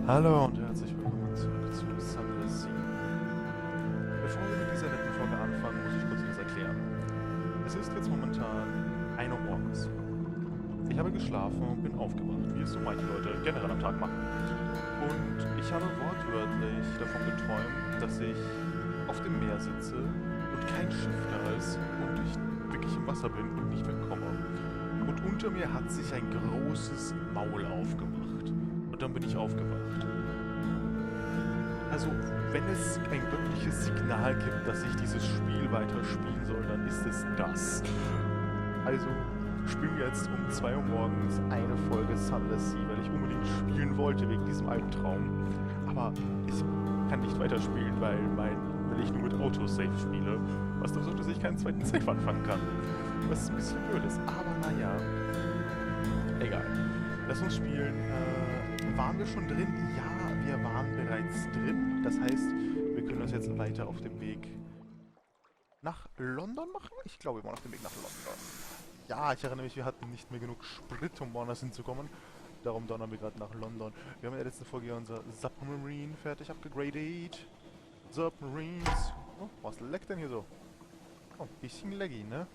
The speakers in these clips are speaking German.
Hallo und herzlich willkommen zurück zu Sunless Sea. Bevor wir mit dieser netten Folge anfangen, muss ich kurz etwas erklären. Es ist jetzt momentan 1 Uhr morgens. Ich habe geschlafen und bin aufgewacht, wie es so manche Leute generell am Tag machen. Und ich habe wortwörtlich davon geträumt, dass ich auf dem Meer sitze und kein Schiff da ist und ich wirklich im Wasser bin und nicht mehr komme. Und unter mir hat sich ein großes Maul aufgemacht. Und dann bin ich aufgewacht. Also, wenn es ein göttliches Signal gibt, dass ich dieses Spiel weiterspielen soll, dann ist es das. Also, spielen wir jetzt um 2 Uhr morgens eine Folge Sunless Sea, weil ich unbedingt spielen wollte wegen diesem Albtraum. Aber ich kann nicht weiterspielen, weil ich nur mit Autosave spiele, was dafür sorgt, dass ich keinen zweiten Save anfangen kann. Was ein bisschen blöd ist, aber naja. Egal. Lass uns spielen. Waren wir schon drin? Ja, wir waren bereits drin. Das heißt, wir können uns jetzt weiter auf dem Weg nach London machen? Ich glaube, wir waren auf dem Weg nach London. Ja, ich erinnere mich, wir hatten nicht mehr genug Sprit, um woanders hinzukommen. Darum donnern wir gerade nach London. Wir haben in der letzten Folge unser Submarine fertig abgegradet. Submarines. Oh, was leckt denn hier so? Oh, ein bisschen laggy, ne?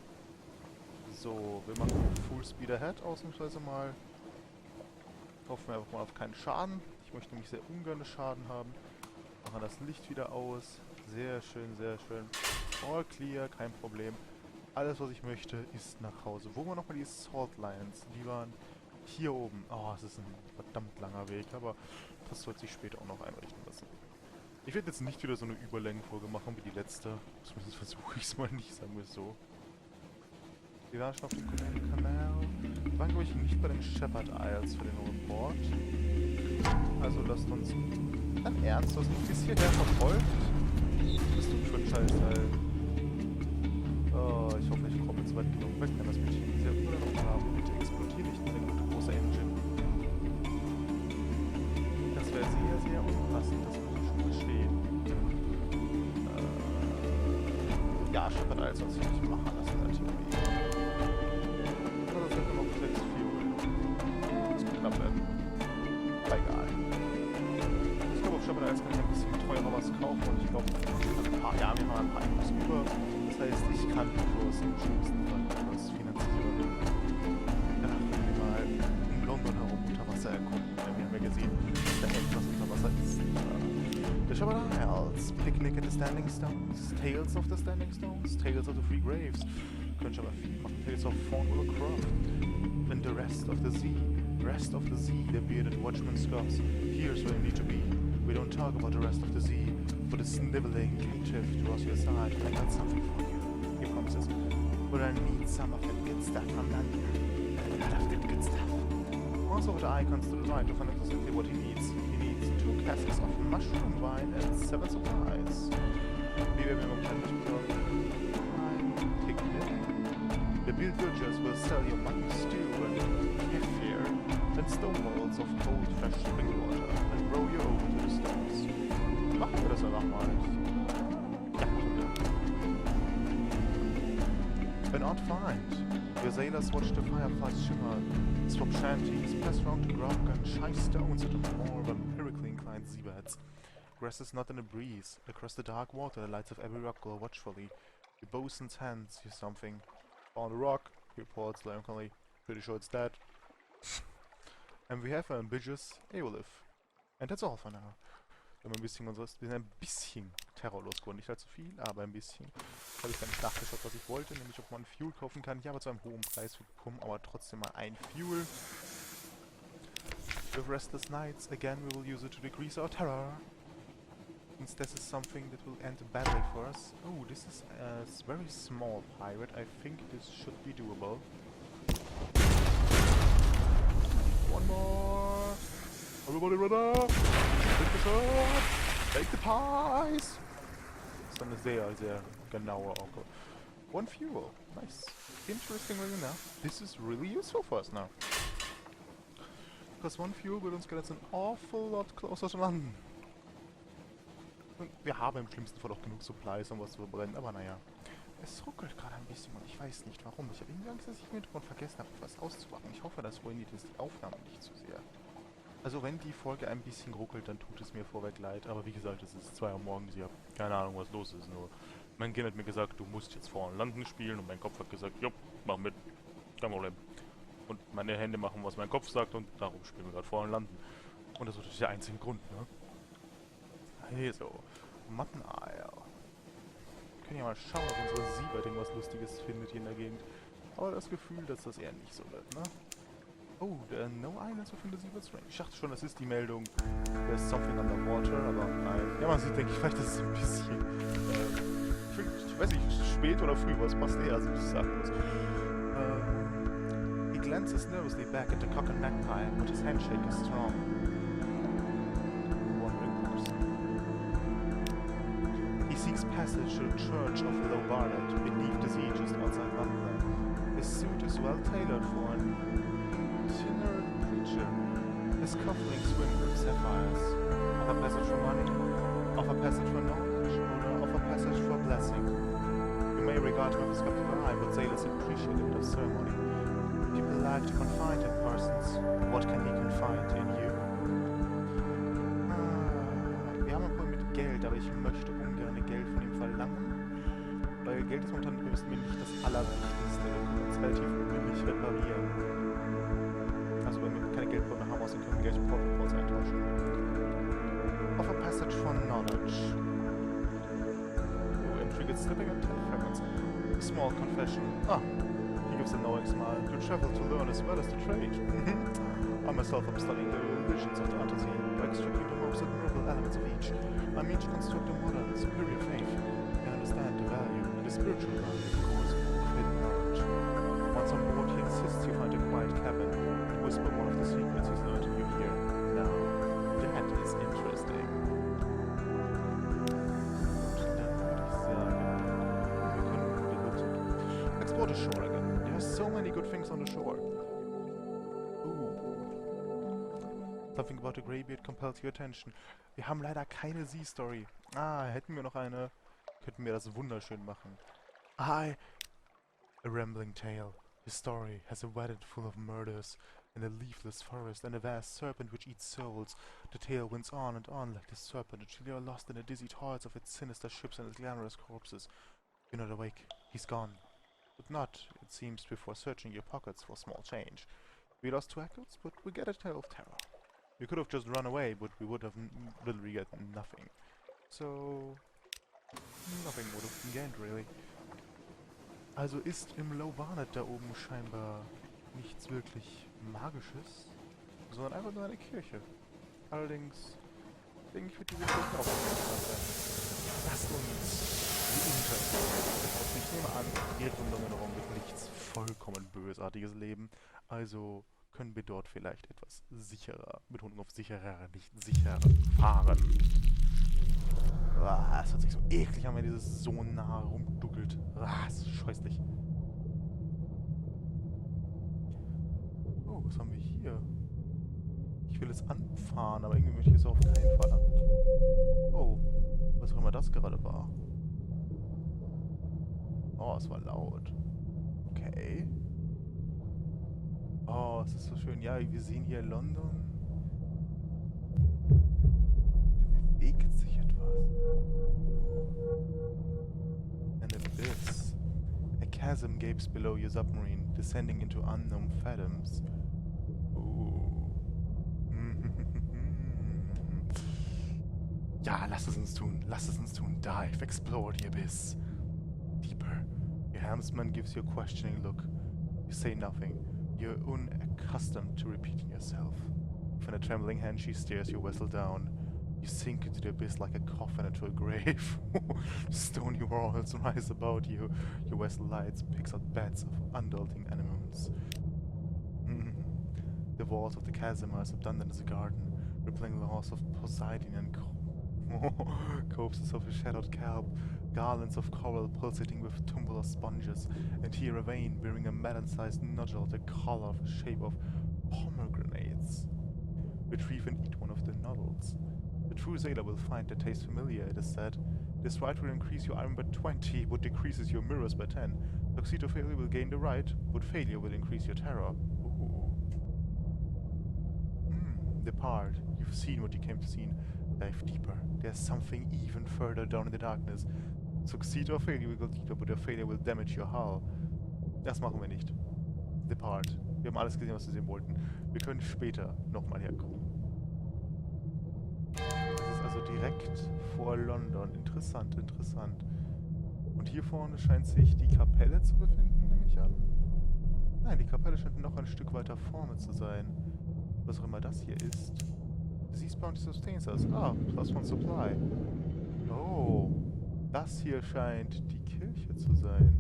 So, wir machen Full Speed Ahead ausnahmsweise mal. Hoffen wir einfach mal auf keinen Schaden. Ich möchte nämlich sehr ungern Schaden haben. Machen das Licht wieder aus. Sehr schön, sehr schön. All clear, kein Problem. Alles, was ich möchte, ist nach Hause. Wo waren nochmal die Salt Lines? Die waren hier oben. Oh, es ist ein verdammt langer Weg, aber das sollte sich später auch noch einrichten lassen. Ich werde jetzt nicht wieder so eine Überlängenfolge machen wie die letzte. Zumindest versuche ich es mal nicht, sagen wir es so. Wir waren schon auf dem Kanal. Wir waren, glaube ich, nicht bei den Shepherd Isles für den Report. Also lasst uns dann ernst, du hast mich bis hierher verfolgt. Das tut schon scheiße. Oh, ich hoffe, ich komme jetzt weit genug weg, wenn das Mädchen sehr übernommen haben. Bitte explodiere nicht meine gute große Engine. Das wäre sehr, sehr unpassend, das muss ich schon verstehen. Ja, Shepherd Isles soll sich nicht machen lassen, in der Theorie. Aber das wird noch 6 Fuel. Das kann knapp werden. Aber egal. Ich glaube, auf Shepherd Isles kann ich ein bisschen teurer was kaufen und ich glaube, ja, wir haben ein paar Infos über. Das heißt, ich kann durchaus im schlimmsten Fall etwas finanzieren. Danach können wir mal in London herum unter Wasser erkunden. Wir haben ja gesehen, da etwas unter Wasser ist. The Shepherd Isles, Picnic at the Standing Stones, Tales of the Standing Stones, Tales of the Three Graves. Könnte ich aber viel machen. Tales of Fawn or Croft. And the rest of the sea, the bearded watchman scoffs. Here's where you need to be. We don't talk about the rest of the sea. For the sniveling caitiff draws you aside. I got something for you, he promises. But I need some of that good stuff from London. A lot of that good stuff. Once over the icons to the right to find exactly what he needs. He needs 2 casks of mushroom wine and 7 supplies. Wie werden wir momentan nicht besorgen? Ein Picnic. The villagers will sell you mutton stew and kefir and stone balls of cold fresh spring water and row you over to the stones. Machen wir das einfach mal. Ja, machen wir. An odd find. Your sailors watch the fireflies shimmer, swap shanties, pass round to grog and shy stones into more vampirically inclined seabeds. Grass is not in a breeze. Across the dark water, the lights of every rock glow watchfully. The bosun's hands hear something. On the rock, he reports laconically. Pretty sure it's dead. And we have an ambitious Aolif. And that's all for now. Wir haben ein bisschen Terror losgeworden. Nicht allzu viel, aber ein bisschen. Habe ich gar nicht nachgeschaut, was ich wollte, nämlich ob man Fuel kaufen kann. Ich habe zu einem hohen Preis bekommen, aber trotzdem mal ein Fuel. With restless nights, again we will use it to decrease our terror. Since this is something that will end badly for us. Oh, this is a very small pirate. I think this should be doable. One more! Everybody ready? Take the shot! Take the pies! Das ist eine sehr, sehr genaue Orko. 1 fuel. Nice. Interestingly enough, this is really useful for us now. Because 1 fuel will uns get us an awful lot closer to London. Und wir haben im schlimmsten Fall auch genug Supplies, um was zu verbrennen, aber naja. Es ruckelt gerade ein bisschen und ich weiß nicht warum. Ich habe irgendwie Angst, dass ich im Hintergrund vergessen habe, etwas auszumachen. Ich hoffe, das ruiniert jetzt die Aufnahme nicht zu sehr. Also wenn die Folge ein bisschen ruckelt, dann tut es mir vorweg leid. Aber wie gesagt, es ist 2 Uhr morgens, ich habe keine Ahnung, was los ist. Nur mein Kind hat mir gesagt, du musst jetzt vorne landen spielen. Und mein Kopf hat gesagt, jupp, mach mit, kein Problem. Und meine Hände machen, was mein Kopf sagt und darum spielen wir gerade vorne landen. Und das ist natürlich der einzige Grund, ne? Also, Matteneier. Wir können ja mal schauen, ob unsere Siebert irgendwas Lustiges findet hier in der Gegend. Aber das Gefühl, dass das eher nicht so wird, ne? Oh, there are no islands within the Siebert's range. Ich dachte schon, das ist die Meldung, there's something underwater, aber nein. Ja, man sieht, denke ich, vielleicht, dass es ein bisschen, ich weiß nicht, spät oder früh, was passt eher, also ich sagen muss. He glances nervously back at the cock and magpie, but his handshake is strong. Wandering person. He seeks passage to the church of Low Barnet, beneath the sea just outside London. His suit is well tailored for an itinerant preacher. His cufflinks swim with sapphires. Offer passage for money, offer passage for knowledge, or offer passage for blessing. You may regard him with a skeptical eye, but sailors appreciate a bit of ceremony. People like to confide in persons. What can he confide in you? Wir haben ein Problem mit Geld, aber ich möchte ungern Geld von ihm verlangen. Weil Geld ist momentan mir nicht das Allerwichtigste. Wir können uns relativ billig reparieren. Also wenn wir keine Geldprobleme haben, außerdem können wir gleich Profit Reports eintauschen. Offer passage for knowledge. Oh, intrigued slipping and 10 fragments. A small confession. Ah, he gives a knowing smile. You travel to learn as well as to trade. I myself am studying the religions of the Untersea, by extracting the most admirable elements of each. I mean to construct a modern, superior faith. I understand the value, and the spiritual value, of course, of hidden knowledge. Once on board, he insists you find a quiet cabin and whisper one of the secrets he's learned you hear. Now, that is interesting. Und dann würde ich sagen, wir können explore the shore again. There are so many good things on the shore. Something about a greybeard compels your attention. Wir haben leider keine Sea-Story. Ah, hätten wir noch eine, könnten wir das wunderschön machen. A rambling tale. His story has a wadet full of murders, and a leafless forest, and a vast serpent which eats souls. The tale winds on and on like the serpent, until you are lost in the dizzy toils of its sinister ships and its glamorous corpses. You're not awake. He's gone. But not, it seems, before searching your pockets for small change. We lost 2 echoes, but we get a tale of terror. We could have just run away, but we would have literally got nothing. So, nothing would have been gained, really. Also ist im Low Barnet da oben scheinbar nichts wirklich Magisches, sondern einfach nur eine Kirche. Allerdings denke ich, wird diese Kirche auch interessant sein. Lasst uns die ich nehme an, ihre Erinnerung wird nichts vollkommen Bösartiges leben, also können wir dort vielleicht etwas sicherer, Betonung auf sicherer, nicht sicher fahren. Es hört sich so eklig an, wenn dieses so nah rumduckelt. Es ist scheußlich. Oh, was haben wir hier? Ich will es anfahren, aber irgendwie möchte ich es auf keinen Fall. Oh, was auch immer das gerade war. Oh, es war laut. Okay. Oh, es ist so schön. Ja, wir sehen hier London. Da bewegt sich etwas. An abyss. A chasm gapes below your submarine, descending into unknown fathoms. Ja, lasst es uns tun. Lasst es uns tun. Dive, explore the abyss. Deeper. Your helmsman gives you a questioning look. You say nothing. You're unaccustomed to repeating yourself. With a trembling hand, she steers your vessel down. You sink into the abyss like a coffin into a grave. Stony walls rise about you. Your vessel lights picks out beds of undulating anemones. The walls of the chasm are as abundant as a garden, rippling laws of Poseidon and copses of a shadowed kelp, garlands of coral pulsating with tumbler sponges, and here a vein bearing a melon-sized nodule the color of the shape of pomegranates. Retrieve and eat one of the nodules. The true sailor will find the taste familiar, it is said. This right will increase your iron by 20, but decreases your mirrors by 10. Succeed or failure will gain the right, but failure will increase your terror. Depart. You've seen what you came to see. Dive deeper. There's something even further down in the darkness. Succeed or fail, you will go deeper, but your failure will damage your hull. Das machen wir nicht. Depart. Wir haben alles gesehen, was wir sehen wollten. Wir können später nochmal herkommen. Das ist also direkt vor London. Interessant, interessant. Und hier vorne scheint sich die Kapelle zu befinden, nehme ich an. Nein, die Kapelle scheint noch ein Stück weiter vorne zu sein. Was auch immer das hier ist. These bounty sustains us. Ah, +1 supply. Oh, das hier scheint die Kirche zu sein.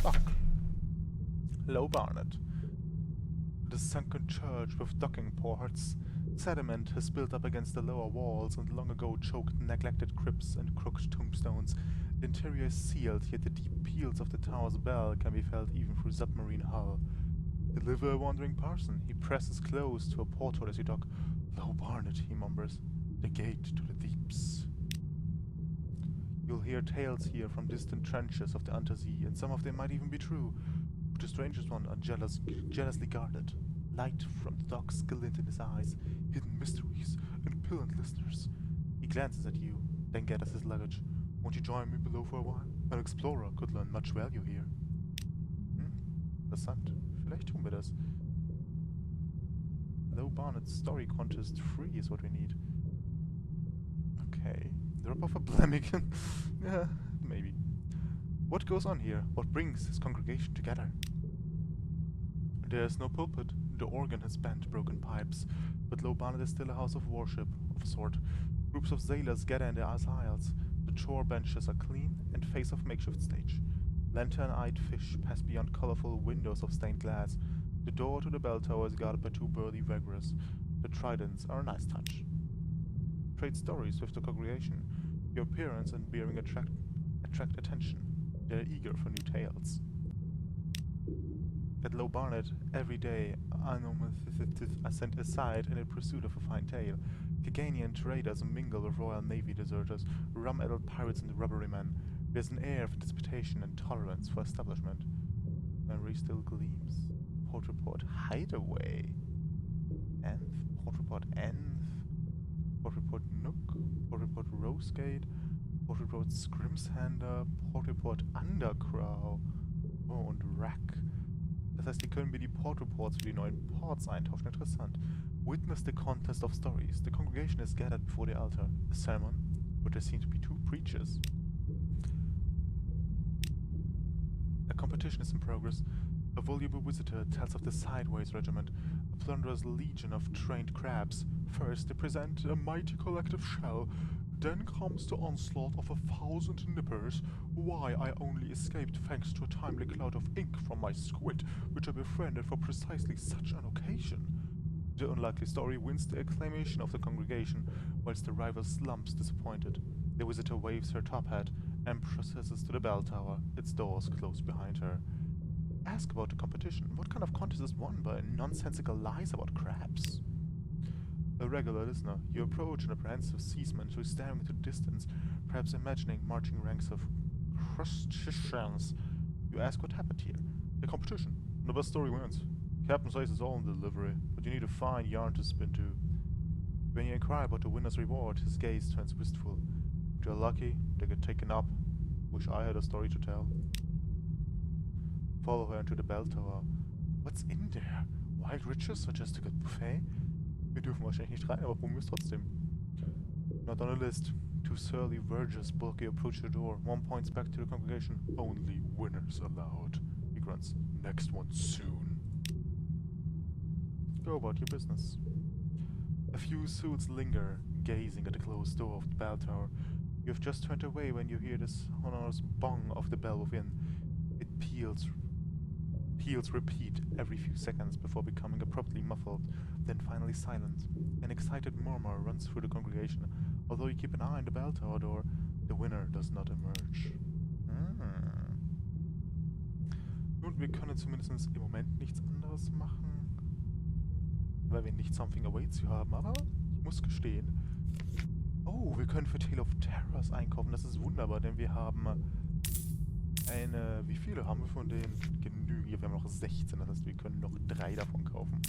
Fuck. Low Barnet. The sunken church with docking ports. Sediment has built up against the lower walls and long ago choked neglected crypts and crooked tombstones. The interior is sealed, yet the deep peals of the tower's bell can be felt even through submarine hull. Deliver a wandering parson. He presses close to a porthole as you dock. Low Barnet, he mumbers. The gate to the deeps. You'll hear tales here from distant trenches of the Untersea, and some of them might even be true. But the strangest ones are jealously guarded. Light from the docks glint in his eyes, hidden mysteries, and pillant listeners. He glances at you, then gathers his luggage. Won't you join me below for a while? An explorer could learn much value here. Interessant. Vielleicht tun wir das. Low Barnet Story Contest 3 is what we need. Okay. Drop off a Blemigan? Yeah, maybe. What goes on here? What brings this congregation together? There's no pulpit. The organ has bent broken pipes. But Low Barnet is still a house of worship, of a sort. Groups of sailors gather in their aisles. The chore benches are clean and face off makeshift stage. Lantern-eyed fish pass beyond colorful windows of stained glass. The door to the bell tower is guarded by two burly vagrants. The tridents are a nice touch. Trade stories with the congregation. Your appearance and bearing attract attention. They're eager for new tales. At Low Barnet, every day, anomalicities are sent aside in the pursuit of a fine tale. Caganian traders mingle with Royal Navy deserters, rum-addled pirates and rubberymen. There's an air of anticipation and tolerance for establishment. Memory still gleams. Port Report Hideaway. Enth. Port Report Enth. Port Report Nook. Port Report Rosegate. Port Report Scrimshander. Port Report Undercrow. Oh, und Rack. Das heißt, hier können wir die Port Reports für die neuen Ports eintauschen. Interessant. Witness the contest of stories. The congregation is gathered before the altar. A sermon, but there seem to be two preachers. A competition is in progress. A voluble visitor tells of the Sideways Regiment, a plunderer's legion of trained crabs. First, they present a mighty collective shell. Then comes the onslaught of 1,000 nippers. Why, I only escaped thanks to a timely cloud of ink from my squid, which I befriended for precisely such an occasion. The unlikely story wins the acclamation of the congregation, whilst the rival slumps disappointed. The visitor waves her top hat and processes to the bell tower, its doors closed behind her. Ask about the competition. What kind of contest is won by nonsensical lies about crabs? A regular listener, you approach an apprehensive seaman who is staring into the distance, perhaps imagining marching ranks of crustaceans. You ask what happened here. The competition. The best story wins. Captain says it's all in delivery, but you need a fine yarn to spin to. When you inquire about the winner's reward, his gaze turns wistful. If you're lucky, they get taken up. Wish I had a story to tell. Follow her into the bell tower. What's in there? Wild riches or just a good buffet? Wir dürfen wahrscheinlich nicht rein, aber probieren wir es trotzdem. Not on a list. Two surly vergers bulky approach the door. One points back to the congregation. Only winners allowed. He grunts. Next one soon. Go about your business. A few suits linger, gazing at the closed door of the bell tower. You have just turned away when you hear the sonorous bong of the bell within. It peals repeat every few seconds before becoming abruptly muffled, then finally silent. An excited murmur runs through the congregation. Although you keep an eye on the bell tower door, the winner does not emerge. Nun, wir können zumindest im Moment nichts anderes machen, weil wir nicht Something Awaits hier haben, aber ich muss gestehen, oh, wir können für Tale of Terrors einkaufen, das ist wunderbar, denn wir haben wie viele haben wir von denen? Genügend, wir haben noch 16, das heißt, wir können noch 3 davon kaufen.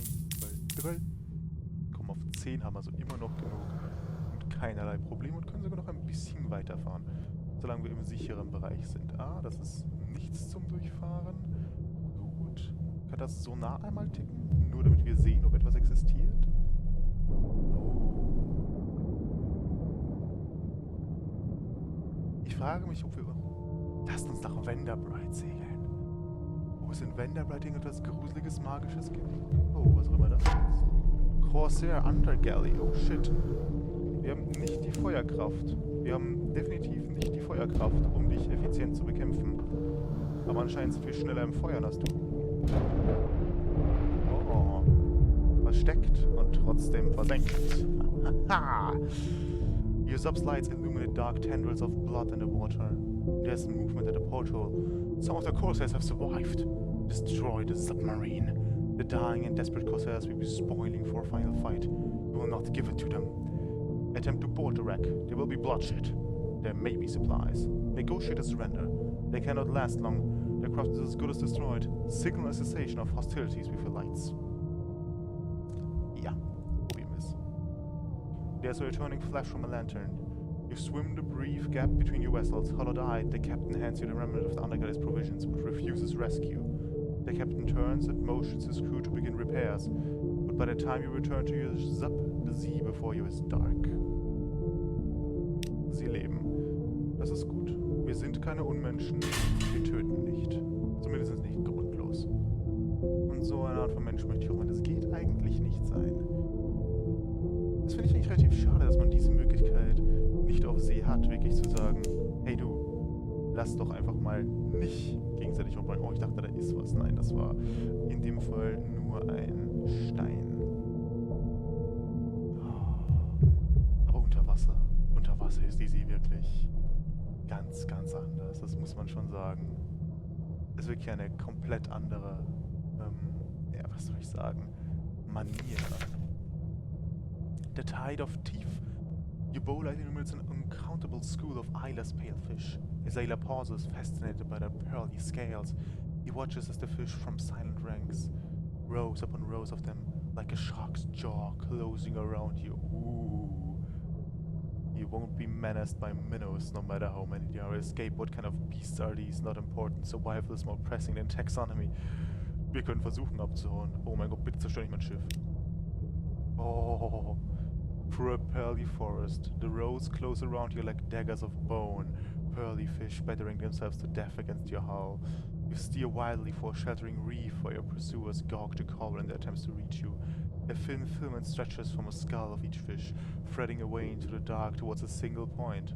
Kommen auf 10, haben also immer noch genug und keinerlei Probleme und können sogar noch ein bisschen weiterfahren, solange wir im sicheren Bereich sind. Ah, das ist nichts zum Durchfahren. Gut. Kann das Sonar einmal ticken? Nur damit wir sehen, ob etwas existiert? Oh. Ich frage mich, ob wir... Lasst uns nach Vanderbright segeln. Wo es in Vanderbright irgendetwas Gruseliges, Magisches gibt. Oh, was auch immer das ist. Corsair Undergalley. Oh shit. Wir haben nicht die Feuerkraft. Wir haben definitiv nicht die Feuerkraft, um dich effizient zu bekämpfen. Aber anscheinend sind wir schneller im Feuern als du. Oh. Versteckt und trotzdem versenkt. Haha. Your subslides illuminate dark tendrils of blood in the water. There's movement at the porthole. Some of the Corsairs have survived. Destroy the submarine. The dying and desperate Corsairs will be spoiling for a final fight. You will not give it to them. Attempt to board the wreck. There will be bloodshed. There may be supplies. Negotiate a surrender. They cannot last long. Their craft is as good as destroyed. Signal a cessation of hostilities with your lights. Ja, probieren wir es. There's a returning flash from a lantern. You swim the brief gap between your vessels. Hollow-eyed, the captain hands you the remnant of the Undergalley's provisions, but refuses rescue. The captain turns and motions his crew to begin repairs, but by the time you return to your sub, the sea before you is dark. Sie leben. Das ist gut. Wir sind keine Unmenschen. Wir töten nicht. Zumindest nicht grundlos. Und so eine Art von Mensch möchte ich auch mal. Das geht eigentlich nicht sein. Das finde ich eigentlich relativ schade, dass man diese Möglichkeit nicht auf See hat, wirklich zu sagen, hey du, lass doch einfach mal nicht gegenseitig umbringen. Oh, ich dachte, da ist was. Nein, das war in dem Fall nur ein Stein. Aber unter Wasser. Unter Wasser ist die See wirklich ganz, ganz anders. Das muss man schon sagen. Es ist wirklich eine komplett andere, ja, was soll ich sagen, Manier. The tide of teeth. Your bow light illuminates an uncountable school of eyeless pale fish. A sailor pauses, fascinated by their pearly scales. He watches as the fish from silent ranks, rows upon rows of them, like a shark's jaw closing around you. Ooh. You won't be menaced by minnows, no matter how many there are. Escape, what kind of beasts are these? Not important. Survival is more pressing than taxonomy. Wir können versuchen abzuhauen. Oh mein Gott, bitte zerstör nicht mein Schiff. Oh. Through a pearly forest, the rows close around you like daggers of bone, pearly fish battering themselves to death against your hull. You steer wildly for a sheltering reef where your pursuers gawk the cover in their attempts to reach you. A thin filament stretches from a skull of each fish, threading away into the dark towards a single point.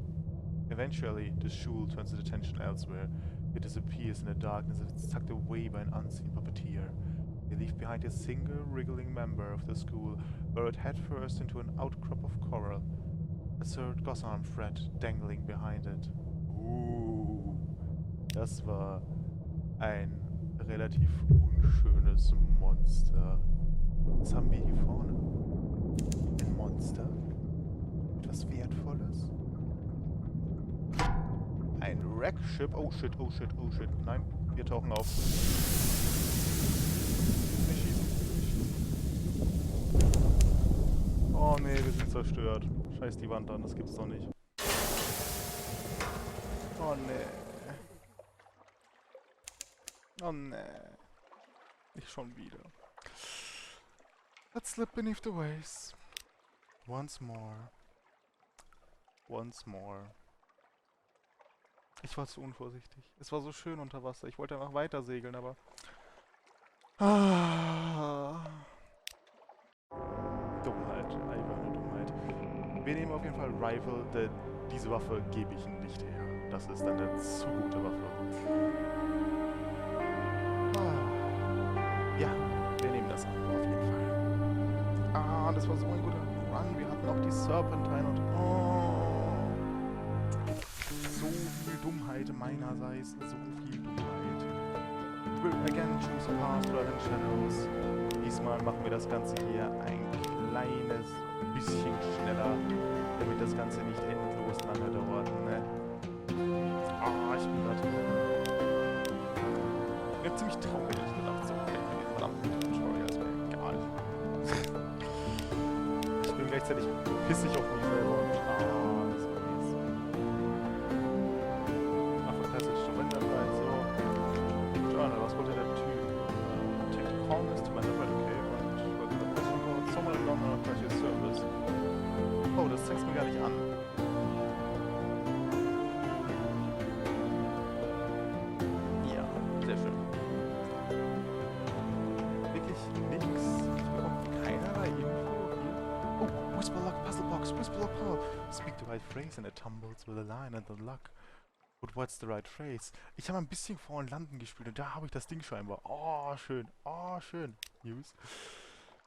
Eventually, the shoal turns its attention elsewhere. It disappears in the darkness as it's tucked away by an unseen puppeteer. They leave behind a single wriggling member of the school, burrowed headfirst into an outcrop of coral. A third gossamer thread dangling behind it. Das war ein relativ unschönes Monster. Was haben wir hier vorne? Ein Monster? Etwas Wertvolles? Ein Wreckship? Oh shit, oh shit, oh shit. Nein, wir tauchen auf. Nicht schießen. Oh nee, wir sind zerstört. Scheiß die Wand an, das gibt's doch nicht. Oh nee. Oh nee. Nicht schon wieder. Let's slip beneath the waves. Once more. Once more. Ich war zu unvorsichtig. Es war so schön unter Wasser. Ich wollte einfach weiter segeln, aber... Dummheit. Einfach nur Dummheit. Wir nehmen auf jeden Fall Rival, denn diese Waffe gebe ich nicht her. Das ist eine zu gute Waffe. Ja, wir nehmen das an, auf jeden Fall. Das war so ein guter Run. Wir hatten auch die Serpentine und... so viel Dummheit meinerseits. So viel Dummheit. We'll again choose a path rather than shadows. Diesmal machen wir das Ganze hier ein kleines bisschen schneller, damit das Ganze nicht endlos lange dauert, ne? Ich bin gerade... Ja, ziemlich traurig, ehrlich gesagt, so verdammten Tutorials, wäre egal. gleichzeitig pisse ich auf mich selber und das war mies. After passage to Winterflight, so. Journal, was wollte der Typ? Take the calmest to Winterflight, okay, und whether the person wrote someone along on a precious service. Oh, das zeigt's mir gar nicht an. Ja, sehr schön. Wirklich nix. Ich bekomme keinerlei Info hier. Oh, Whisper Lock Puzzle Box, Whisper Lock Power. Speak the right phrase and it tumbles with a line and the luck. But what's the right phrase? Ich habe ein bisschen vor und landen gespielt und da habe ich das Ding scheinbar. Oh, schön. Oh, schön. Use.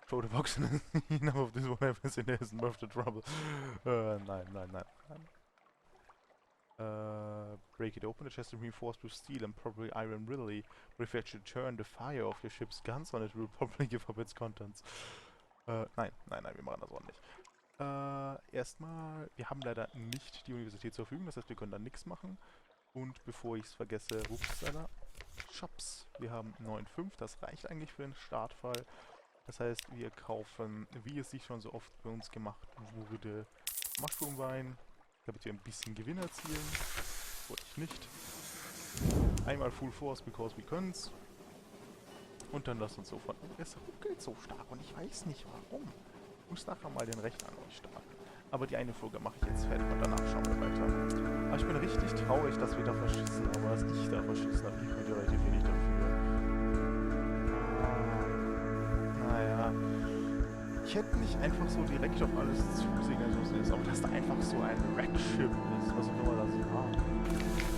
Throw the box in the none of this one happens in there isn't worth the trouble. Nein. Break it open, the chest is reinforced with steel and probably iron really. But if you actually turn the fire of your ship's guns on it, will probably give up its contents. Nein, wir machen das auch nicht. Erstmal, wir haben leider nicht die Universität zur Verfügung, das heißt, wir können da nichts machen. Und bevor ich es vergesse, upsala, Shops. Wir haben 9,5, das reicht eigentlich für den Startfall. Das heißt, wir kaufen, wie es sich schon so oft bei uns gemacht wurde, Mushroom-Wein, damit wir ein bisschen Gewinn erzielen. Wollte ich nicht. Einmal Full Force, because we können's. Und dann lasst uns so von... Es ruckelt so stark und ich weiß nicht warum. Ich muss nachher mal den Rechner neu starten. Aber die eine Folge mache ich jetzt fertig und danach schauen wir weiter. Aber ich bin richtig traurig, dass wir da verschissen, aber dass ich da verschissen habe. Ich konnte relativ wenig dafür. Naja. Ich hätte nicht einfach so direkt auf alles zusegeln müssen, aber dass da einfach so ein Wreckship ist, was auch immer das war.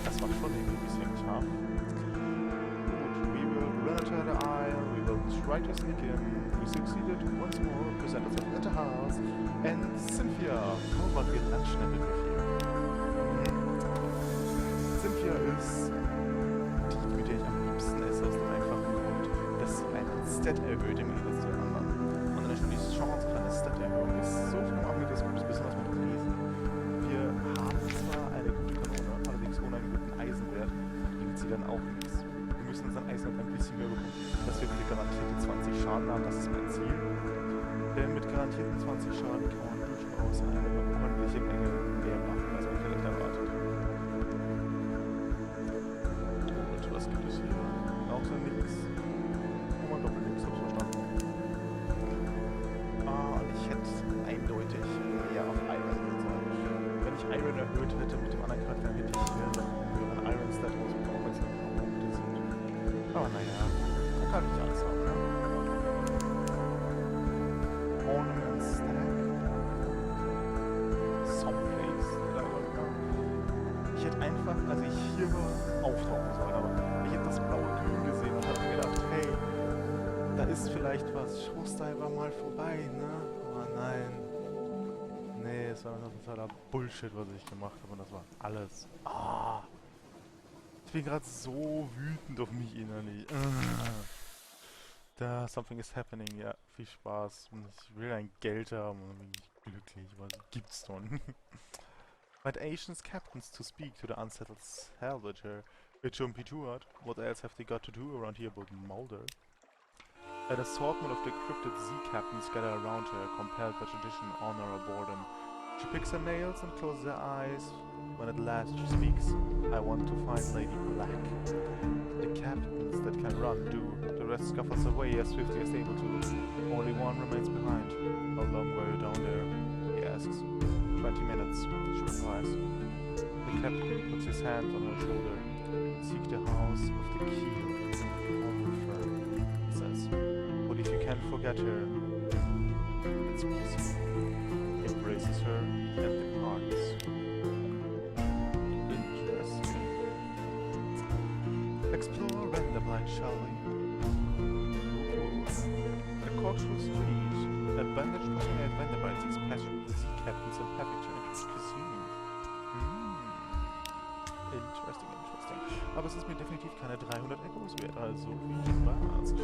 Das war schon irgendwie ein bisschen tough. Gut, we will run to the isle, we will try to sneak in. We succeeded once more, present ourselves at the house. And Cynthia, how about wir lunchen mit hier? Cynthia ist die, mit der ich am liebsten esse, aus dem einfachen Grund, dass sie einen Stat erhöht im Gegensatz zu den anderen. Und dann schon die Chance auf eine Stat-Erhöhung ist so viel Magnetismus, gutes bisschen was mit dem Lesen. Wir haben zwar eine gute Kanone, allerdings ohne einen guten Eisenwert, bringt sie dann auch nichts. Wir müssen unseren Eisenwert ein bisschen höher bekommen, dass wir wieder garantiert die 20 Schaden haben, das ist mein Ziel. Denn mit garantierten 20 Schaden kann man durchaus eine ordentliche Menge mehr machen, als man vielleicht erwartet. Und was gibt es hier? Auch so nix. Oh, man Doppelnix, hab's verstanden. Und ich hätte eindeutig mehr auf Iron gehen sollen. Wenn ich Iron erhöht hätte mit dem anderen Charakter, hätte ich höheren Iron-Stat rausbekommen, weil es ein paar Punkte sind. Aber naja, da kann ich alles haben, ne? Ornaments Stack. Someplace. Ich hätte einfach, als ich hier war, auftauchen sollen, aber ich hätte das blaue Glühen gesehen und habe mir gedacht, hey, da ist vielleicht was, schaust da einfach mal vorbei, ne? Aber nein. Nee, es war totaler Bullshit, was ich gemacht habe und das war alles. Ich bin gerade so wütend auf mich innerlich. Da, something is happening, ja, viel Spaß. Ich will ein Geld haben und bin ich glücklich, was gibt's denn? But Asians captains to speak to the unsettled salvager. It shouldn't be too hard. What else have they got to do around here but Mulder? An assortment of decrypted sea captains gather around her, compelled by tradition, honor, or boredom. She picks her nails and closes her eyes. When at last she speaks, I want to find Lady Black. The captains that can run do. The rest scuffles away as swiftly as able to. Only one remains behind. How long were you down there? He asks. 20 minutes, she replies. The captain puts his hand on her shoulder. Seek the house of the keel. Only firm, he says. But if you can't forget her, it's possible. He embraces her and departs. Interesting. Explore Render Blind, shall we? The corkscrew street. A bandaged looking at Vanderbilt seeks passage with the sea captains and happy to enter his cuisine. Interesting. Aber es ist mir definitiv keine 300 Echos wert, also viel Spaß.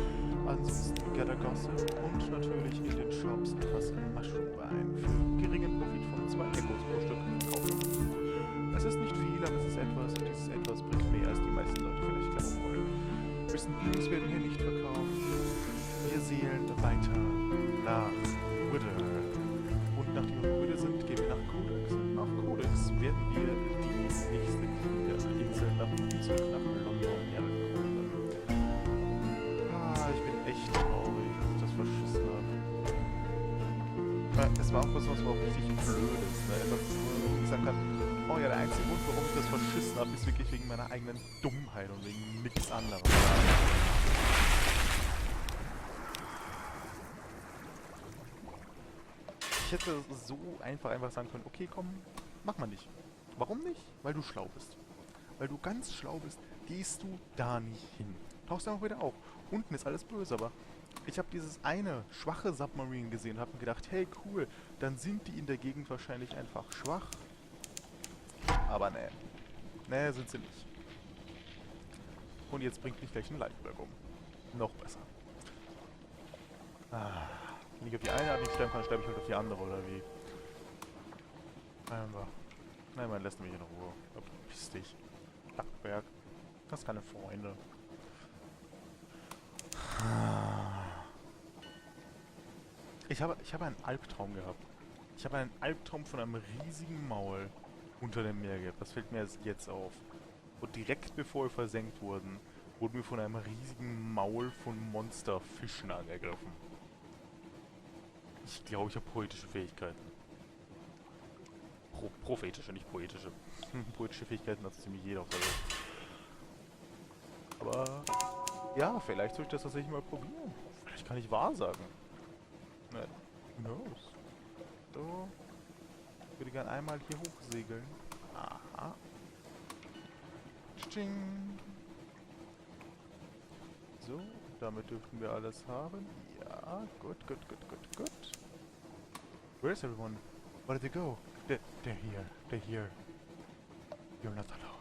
Ansonsten Gather Gossip und natürlich in den Shops etwas Mushroom-Wein für geringen Profit von 2 Echos pro Stück kaufen. Es ist nicht viel, aber es ist etwas und dieses etwas bringt mehr, als die meisten Leute vielleicht glauben wollen. Recent News werden hier nicht verkauft. Wir segeln weiter nach Wither. Und nach Es war auch was überhaupt richtig Blödes, ne? Etwas, wo ich sagen kann, oh ja, der einzige Grund, warum ich das verschissen habe, ist wirklich wegen meiner eigenen Dummheit und wegen nichts anderem. Ich hätte so einfach sagen können, okay, komm, mach mal nicht. Warum nicht? Weil du schlau bist. Weil du ganz schlau bist, gehst du da nicht hin. Tauchst einfach wieder auf. Unten ist alles böse, aber ich habe dieses eine schwache Submarine gesehen und habe mir gedacht, hey cool, dann sind die in der Gegend wahrscheinlich einfach schwach. Aber nee. Nee, sind sie nicht. Und jetzt bringt mich gleich ein Leitberg um. Noch besser. Wenn ich auf die eine nicht sterben kann, sterbe ich halt auf die andere, oder wie? Einfach. Nein, man lässt mich in Ruhe. Verpiss dich. Lackberg. Das sind keine Freunde. Ich habe einen Albtraum gehabt. Ich habe einen Albtraum von einem riesigen Maul unter dem Meer gehabt. Das fällt mir erst jetzt auf. Und direkt bevor wir versenkt wurden, wurden wir von einem riesigen Maul von Monsterfischen angegriffen. Ich glaube, ich habe poetische Fähigkeiten. Prophetische, nicht poetische. Poetische Fähigkeiten hat ziemlich jeder auf der Welt. Aber ja, vielleicht soll ich das tatsächlich mal probieren. Vielleicht kann ich wahrsagen. Na, who knows? So. Ich würde gerne einmal hier hochsegeln. Aha. Tsching. So, damit dürften wir alles haben. Ja, gut. Where is everyone? Where did they go? They're here. You're not alone.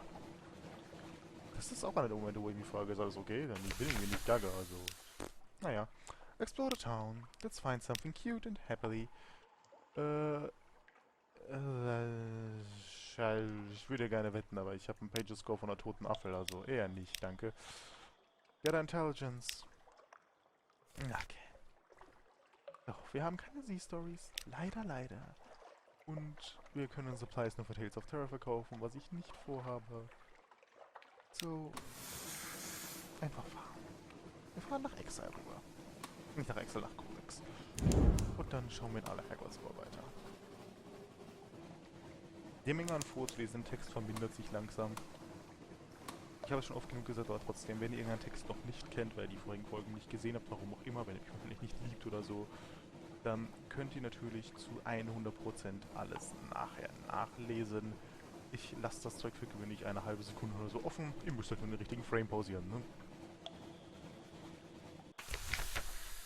Das ist auch einer der Momente, wo ich mich frage, ist alles okay? Dann bin ich irgendwie nicht gaga, also... Naja. Explore the town. Let's find something cute and happily. Ich würde gerne wetten, aber ich habe einen Pages-Score von einer toten Apfel, also eher nicht, danke. Get Intelligence. Okay. Doch, wir haben keine Sea-Stories. Leider. Und wir können Supplies nur für Tales of Terror verkaufen, was ich nicht vorhabe. So. Einfach fahren. Wir fahren nach Exile rüber. Nicht nach Exile, nach Codex. Und dann schauen wir in aller Herrgottsruhe weiter. Die Menge an vorzulesen, Text vermindert sich langsam. Ich habe es schon oft genug gesagt, aber trotzdem, wenn ihr irgendeinen Text noch nicht kennt, weil ihr die vorigen Folgen nicht gesehen habt, warum auch immer, wenn ihr mich vielleicht nicht liebt oder so, dann könnt ihr natürlich zu 100% alles nachher nachlesen. Ich lasse das Zeug für gewöhnlich eine halbe Sekunde oder so offen. Ihr müsst halt nur den richtigen Frame pausieren, ne?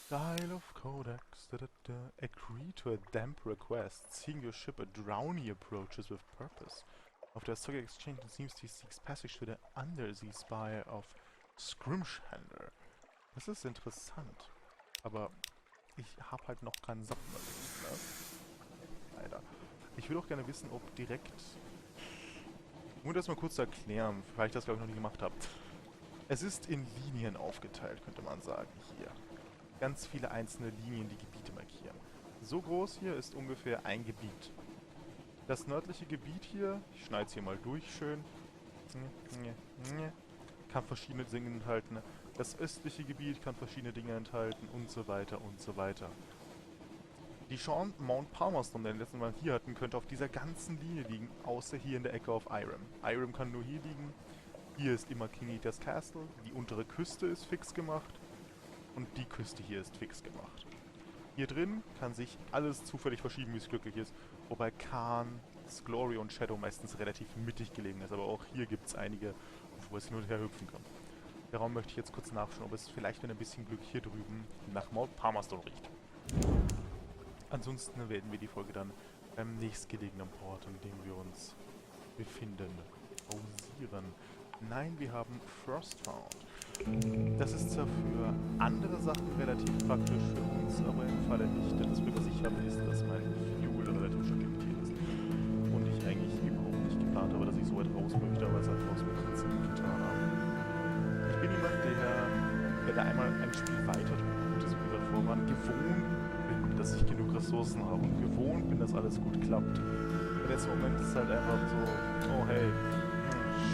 Style of Codex. Agree to a damp request. Seeing your ship a drowny approaches with purpose. After a stock exchange, it seems he seeks passage to the undersea spire of Scrimshander. Das ist interessant. Aber ich habe halt noch keinen Submarine, ne? Leider. Ich würde auch gerne wissen, ob direkt... Um das mal kurz zu erklären, weil ich das glaube ich noch nie gemacht habe. Es ist in Linien aufgeteilt, könnte man sagen, hier. Ganz viele einzelne Linien, die Gebiete markieren. So groß hier ist ungefähr ein Gebiet. Das nördliche Gebiet hier, ich schneide es hier mal durch schön, kann verschiedene Dinge enthalten. Das östliche Gebiet kann verschiedene Dinge enthalten und so weiter und so weiter. Die Chance, Mount Palmerston, den letzten Mal hier hatten, könnte auf dieser ganzen Linie liegen, außer hier in der Ecke auf Irem. Irem kann nur hier liegen. Hier ist immer King Eater's Castle. Die untere Küste ist fix gemacht. Und die Küste hier ist fix gemacht. Hier drin kann sich alles zufällig verschieben, wie es glücklich ist. Wobei Khan, Glory und Shadow meistens relativ mittig gelegen ist. Aber auch hier gibt es einige, wo es hin und her hüpfen kann. Darum möchte ich jetzt kurz nachschauen, ob es vielleicht mit ein bisschen Glück hier drüben nach Mount Palmerston riecht. Ansonsten werden wir die Folge dann beim nächstgelegenen Port, in dem wir uns befinden, pausieren. Nein, wir haben Frostfound. Das ist zwar für andere Sachen relativ praktisch für uns, aber im Falle nicht, denn das Glück, was ich habe, ist, dass mein Fuel relativ stark limitiert ist. Und ich eigentlich überhaupt nicht geplant habe, dass ich so weit raus möchte, aber es hat raus mit Prinzip getan haben. Ich bin jemand, der da einmal ein Spiel weiter tut, das wir davor waren, gewohnt bin, dass ich genug Ressourcen habe und gewohnt bin, dass alles gut klappt. Und jetzt im Moment ist es halt einfach so, oh hey,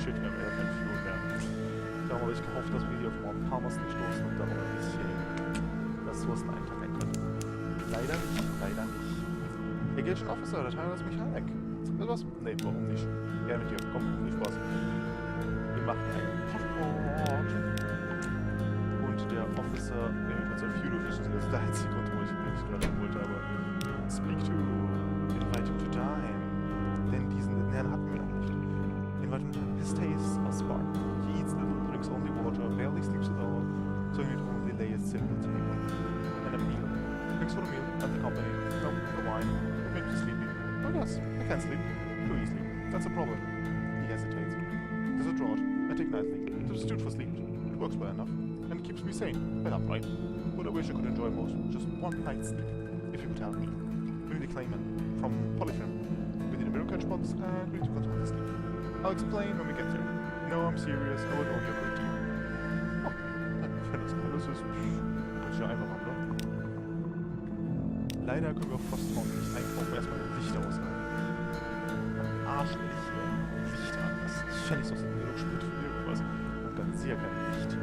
shit, wir haben ja kein Fuel mehr. Darum habe ich gehofft, dass wir hier auf Mount Palmerston stoßen und darum ein bisschen Ressourcen eintanken können. Leider nicht, leider nicht. Engagement Officer, der Teil ist Mechanik. Weißt du was? Nee, warum nicht? Gerne mit dir. Komm, viel Spaß. Wir machen einen Passport. Und der Officer, mit so einem Fuel Efficiency, das ist der einzige Grund, wo ich nicht gerade geholt habe. Speak to, invite him to dine. Denn diesen Herrn hatten wir noch nicht. Invite him to his tastes are spark. He eats little, drinks only water, barely sleeps at all, so he would only lay a simple table. And a meal. Thanks for the meal and the company. No, the wine. It makes me sleepy. Oh yes, I can't sleep. Too easily. That's a problem. He hesitates. There's a draught. I take nightly. Substitute for sleep. It works well enough. And keeps me sane. Well up, right? But I wish I could enjoy most. Just one night's sleep. If you would help me. We need a claimant from Polyfilm. We need a mirror catch box and we need to control the sleep. I'll explain when we get there. No, I'm serious. I would owe you a great deal. Oh, wenn das alles ist, kann ich ja einfach machen, oder? Leider können wir auf Frosttraum nicht einkaufen, erstmal ein Licht aushalten. Arschliche Licht an. Das fände ich so ein Spiel für irgendwas. Und dann sehr kein Licht.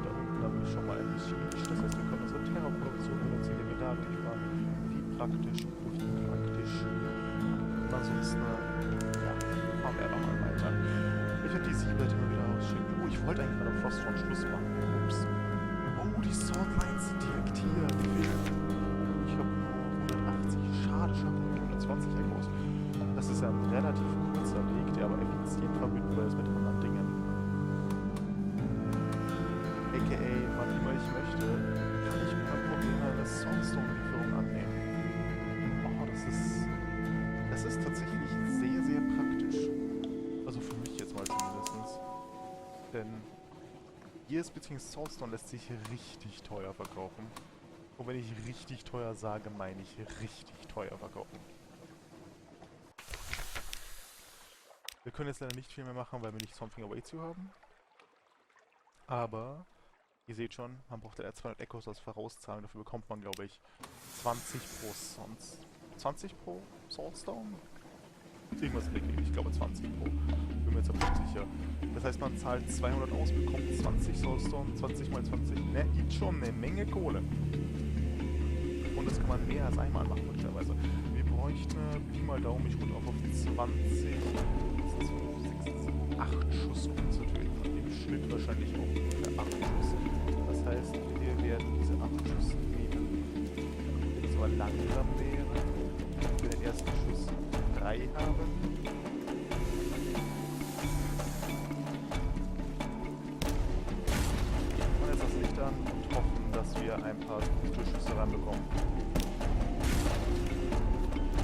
Da unten haben wir schon mal ein bisschen Licht. Das heißt, wir können unsere Terrorproduktion reduzieren, die wir da aktiv waren. Wie praktisch, wie praktisch. Und ansonsten, ja, fahren wir nochmal weiter. Ich werde die Siebert immer wieder ausschicken. Oh, ich wollte eigentlich mal am Frosttraum Schluss machen. Ups. Oh, die Swordlines sind direkt hier. Ich habe nur 180. Schade, ich habe nur 120 Echos. Das ist ja ein relativ kurzer Weg, der aber effizient verbindbar ist mit anderen Dingen. AKA, wann immer ich möchte, kann ich mir Probleme eine Soulstone-Lieferung annehmen. Oh, das ist tatsächlich sehr, sehr praktisch. Also für mich jetzt mal zumindest. Denn jedes bzw. Soulstone lässt sich richtig teuer verkaufen. Und wenn ich richtig teuer sage, meine ich richtig teuer verkaufen. Wir können jetzt leider nicht viel mehr machen, weil wir nicht Something Awaits You haben. Aber, ihr seht schon, man braucht ja 200 Echos als Vorauszahlung. Dafür bekommt man, glaube ich, 20 pro Soulstone? Irgendwas in der Gegend, ich glaube 20 pro. Bin mir jetzt aber nicht sicher. Das heißt, man zahlt 200 aus, bekommt 20 Soulstone, 20 mal 20. Ne, gibt schon eine Menge Kohle. Und das kann man mehr als einmal machen, möglicherweise. Wir bräuchten Pi mal Daumen, ich runter auf 20, 8 Schuss um zu töten. Im Schnitt wahrscheinlich auch ungefähr 8 Schuss. Das heißt, wir werden diese 8 Schuss nehmen. Wenn es aber langsam wäre, für den ersten Schuss 3 haben. Und jetzt das Licht an und hoffen, dass wir ein paar gute Schüsse reinbekommen.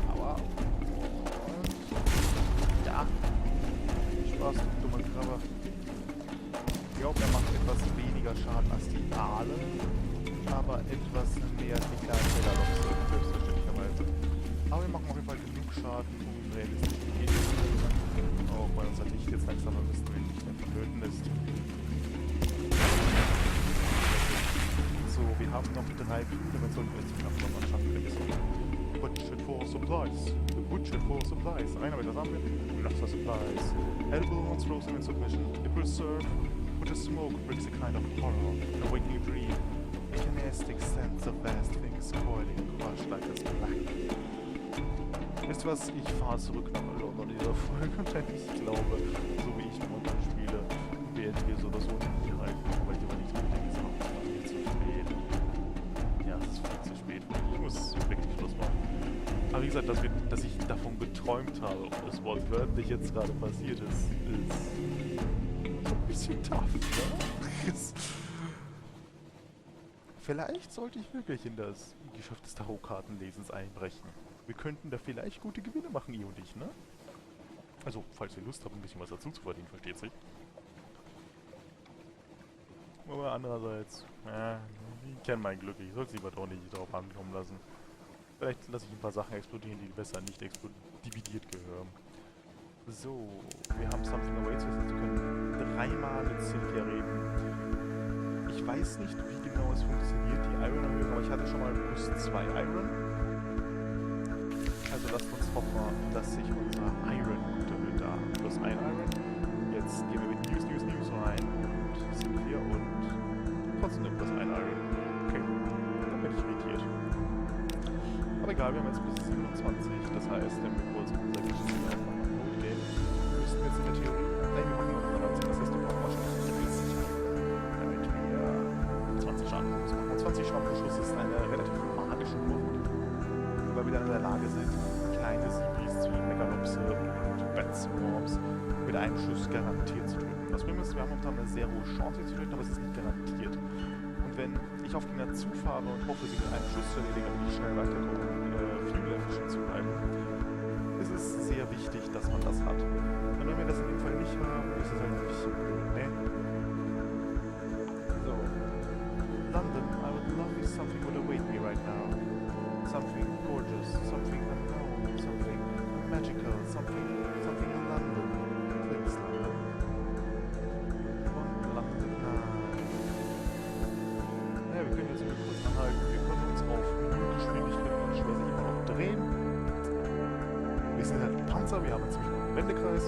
Aber... ja. Spaß, dummer Krabber. Ich glaube, er macht etwas weniger Schaden als die Aale, aber etwas mehr als die kleinen Federloks, selbstverständlicherweise. Aber wir machen auf jeden Fall genug Schaden, um realistisch zu gehen. Auch weil unser Licht jetzt langsam ein bisschen nicht mehr vonnöten ist. So, wir haben noch 3 Punkte, dann sollten wir jetzt knapp nochmal schaffen. Budget for supplies. The budget for supplies. Einer wird das haben wir. Lots of supplies. Edible once frozen in submission. It will serve, but the smoke brings a kind of horror, a waking dream. A kinesthetic sense of vast things coiling and crushed like a black. Wisst ihr was? Ich fahre zurück nach London in dieser Folge, denn ich glaube, so wie ich momentan spiele, werden wir so oder so nicht halten, weil ich aber nicht mit dem gesagt habe, es ist viel zu spät. Ja, es ist viel zu spät. Ich muss wirklich Schluss machen. Aber wie gesagt, dass ich davon geträumt habe und das wortwörtlich jetzt gerade passiert ist so ein bisschen tough, ne? Vielleicht sollte ich wirklich in das Geschäft des Tarotkartenlesens einbrechen. Wir könnten da vielleicht gute Gewinne machen, ihr und ich, ne? Also, falls ihr Lust habt, ein bisschen was dazu zu verdienen, versteht sich. Aber andererseits, ich kenne mein Glück, ich soll es lieber doch nicht drauf ankommen lassen. Vielleicht lasse ich ein paar Sachen explodieren, die besser nicht dividiert gehören. So, wir haben Something Awaits, das heißt, wir können 3-mal mit Cynthia reden. Ich weiß nicht, wie genau es funktioniert, die Iron-Erhöhung, aber ich hatte schon mal plus 2 Iron. Also lasst uns hoffen, dass sich unser Iron gut erhöht da. Plus 1 Iron. Jetzt gehen wir mit News rein und Cynthia und trotzdem plus 1 Iron. Okay, dann bin ich irritiert. Aber Aber egal, wir haben jetzt bis 27. Das heißt, wenn wir kurz unser Geschichte einfach mal Not gehen, müssten wir jetzt in der Theorie. Nein, wir machen noch 19. Das heißt, wir brauchen wahrscheinlich 30, damit wir 20 Schaden plus machen. Und 20 Schaden pro Schuss ist eine relativ magische Wucht, weil wir dann in der Lage sind, kleine Sibis wie Megalopse und Batsworms mit einem Schuss garantiert zu töten. Das Problem ist, wir haben momentan eine sehr hohe Chance, sie zu töten, aber es ist nicht garantiert. Und wenn ich auf Gegner zufahre und hoffe, sie mit einem Schuss zu erledigen, damit ich schnell weiterkomme, Fuel Efficient zu bleiben, ist es sehr wichtig, dass man das hat. Und wenn wir das in dem Fall nicht haben, ist es halt nicht so. Ne? So. London, I would love if something would await me right now. Something gorgeous, something unknown, something magical, something in London. Please, London. Und London, ja, wir können jetzt mal kurz anhalten. Wir können uns auf Nullgeschwindigkeit beispielsweise immer noch drehen. Wir sind halt ein Panzer, wir haben einen ziemlich guten Wendekreis.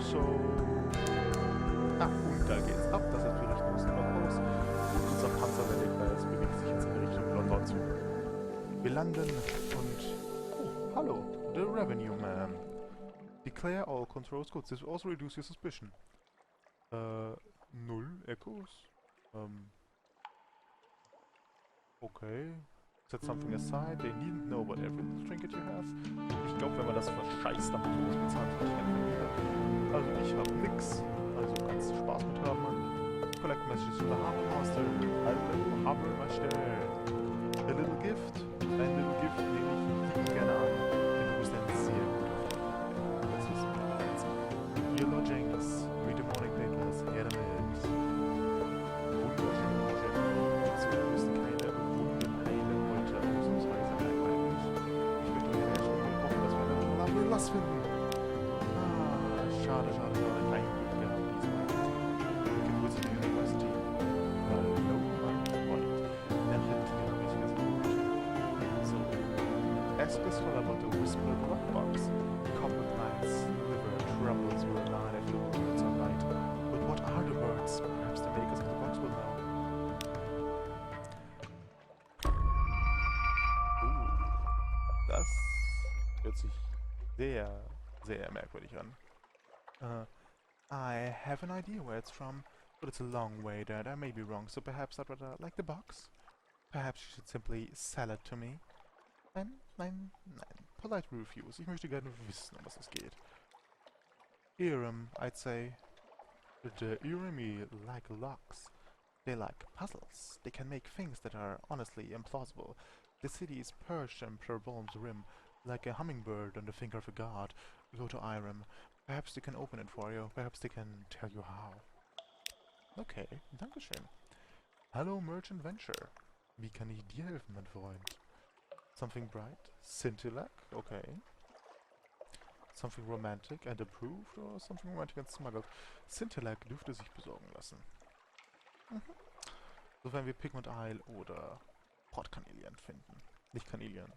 So. Und da geht's ab. Das heißt, wir richten uns noch aus. Und unser Panzerwendekreis bewegt sich jetzt in Richtung London zu. Wir landen und... Oh, hallo. The Revenue Man. Declare all controls good. This will also reduce your suspicion. 0 Echos. Okay. Set something aside. They needn't know what every little trinket you have. Ich glaube, wenn man das verscheißt, dann muss man bezahlen für die. Also ich habe nix. Also kannst du Spaß mit haben. Collect messages from the Harbor Master. Harbor Master. A little gift. Ein little gift nehme ich gerne an. Denn du bist ein sehr guter Freund. Das ist bereits. Your lodgings. Read the morning papers. Her damit. Was finden? Schade. Kein Glück gehabt diesmal. University University. No, so. Ask us for about the whispered rock box. Copper nights, liver troubles will not if the words are light. But what are the words? Perhaps the makers of the box will know. Das hört sich sehr merkwürdig an. I have an idea where it's from, but it's a long way there. I may be wrong, so perhaps I'd rather like the box. Perhaps you should simply sell it to me. Nein. Polite refuse. Ich möchte gerne wissen, um was es geht. Irem, I'd say. The Iremi like locks. They like puzzles. They can make things that are honestly implausible. The city is perched on Perbolm's rim, like a hummingbird on the finger of a god. Go to Irem. Perhaps they can open it for you. Perhaps they can tell you how. Okay, dankeschön. Hallo Merchant Venture. Wie kann ich dir helfen, mein Freund? Something bright? Scintillac? Okay. Something romantic and approved? Or something romantic and smuggled? Scintillac dürfte sich besorgen lassen. Sofern wir Pigment Isle oder Portkanilien finden. Nicht Kanilien.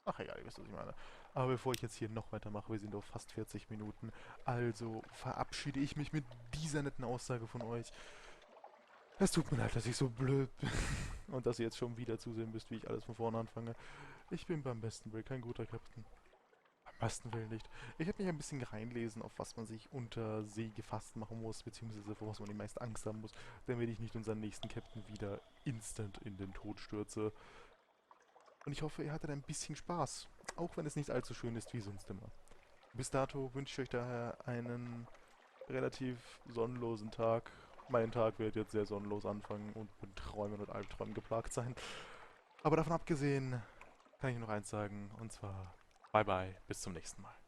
Ach egal, ihr wisst, was ich meine. Aber bevor ich jetzt hier noch weitermache, wir sind auf fast 40 Minuten. Also verabschiede ich mich mit dieser netten Aussage von euch. Es tut mir leid, dass ich so blöd bin. Und dass ihr jetzt schon wieder zusehen müsst, wie ich alles von vorne anfange. Ich bin beim besten Willen kein guter Kapitän. Beim besten Willen nicht. Ich habe mich ein bisschen reinlesen, auf was man sich unter See gefasst machen muss, beziehungsweise vor was man die meiste Angst haben muss, damit ich nicht unseren nächsten Captain wieder instant in den Tod stürze. Und ich hoffe, ihr hattet ein bisschen Spaß, auch wenn es nicht allzu schön ist wie sonst immer. Bis dato wünsche ich euch daher einen relativ sonnenlosen Tag. Mein Tag wird jetzt sehr sonnenlos anfangen und mit Träumen und Albträumen geplagt sein. Aber davon abgesehen kann ich noch eins sagen, und zwar bye bye, bis zum nächsten Mal.